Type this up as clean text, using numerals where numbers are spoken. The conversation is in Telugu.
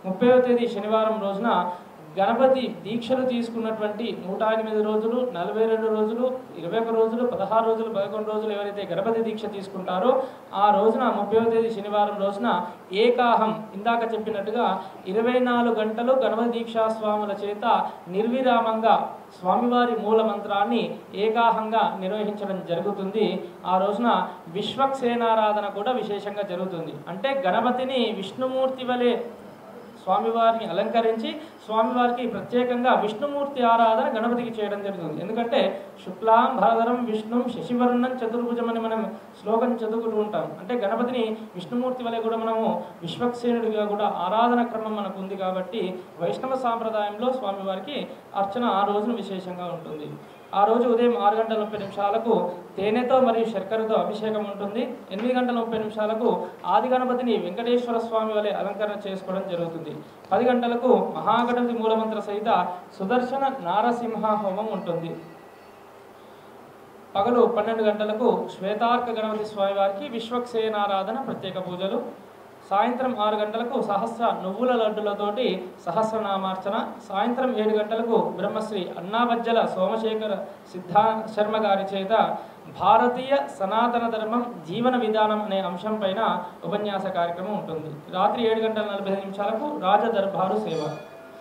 30వ తేదీ శనివారం రోజున గణపతి దీక్షలు తీసుకున్నటువంటి 108 రోజులు, 42 రోజులు, 21 రోజులు, 16 రోజులు, 11 రోజులు ఎవరైతే గణపతి దీక్ష తీసుకుంటారో ఆ రోజున 30వ తేదీ శనివారం రోజున ఏకాహం ఇందాక చెప్పినట్టుగా 24 గంటలు గణపతి దీక్షా స్వాముల చేత నిర్విరామంగా స్వామివారి మూల మంత్రాన్ని ఏకాహంగా నిర్వహించడం జరుగుతుంది. ఆ రోజున విశ్వక్సేనారాధన కూడా విశేషంగా జరుగుతుంది. అంటే గణపతిని విష్ణుమూర్తి వలె స్వామివారిని అలంకరించి స్వామివారికి ప్రత్యేకంగా విష్ణుమూర్తి ఆరాధన గణపతికి చేయడం జరుగుతుంది. ఎందుకంటే శుక్లాం భరధరం విష్ణుం శశివర్ణం చతుర్భుజం అని మనం శ్లోకం చదువుకుంటూ ఉంటాం. అంటే గణపతిని విష్ణుమూర్తి వలె కూడా మనము విశ్వక్సేనుడిగా కూడా ఆరాధన క్రమం మనకు ఉంది కాబట్టి వైష్ణవ సాంప్రదాయంలో స్వామివారికి అర్చన ఆ రోజున విశేషంగా ఉంటుంది. ఆ రోజు ఉదయం 6 గంటల 30 నిమిషాలకు తేనెతో మరియు శర్కరతో అభిషేకం ఉంటుంది. 8 గంటల 30 నిమిషాలకు ఆది గణపతిని వెంకటేశ్వర స్వామి వలె అలంకరణ చేసుకోవడం జరుగుతుంది. 10 గంటలకు మహాగణపతి మూలమంత్ర సహిత సుదర్శన నారసింహ హోమం ఉంటుంది. పగలు 12 గంటలకు శ్వేతార్క గణపతి స్వామి వారికి విశ్వక్సేనారాధన ప్రత్యేక పూజలు. సాయంత్రం 6 గంటలకు సహస్ర నువ్వుల లడ్డులతోటి సహస్రనామార్చన. సాయంత్రం 7 గంటలకు బ్రహ్మశ్రీ అన్నాబజ్జల సోమశేఖర సిద్ధా శర్మ గారి చేత భారతీయ సనాతన ధర్మం జీవన విధానం అనే అంశం పైన ఉపన్యాస కార్యక్రమం ఉంటుంది. రాత్రి 7 గంటల 45 నిమిషాలకు రాజదర్బారు సేవ.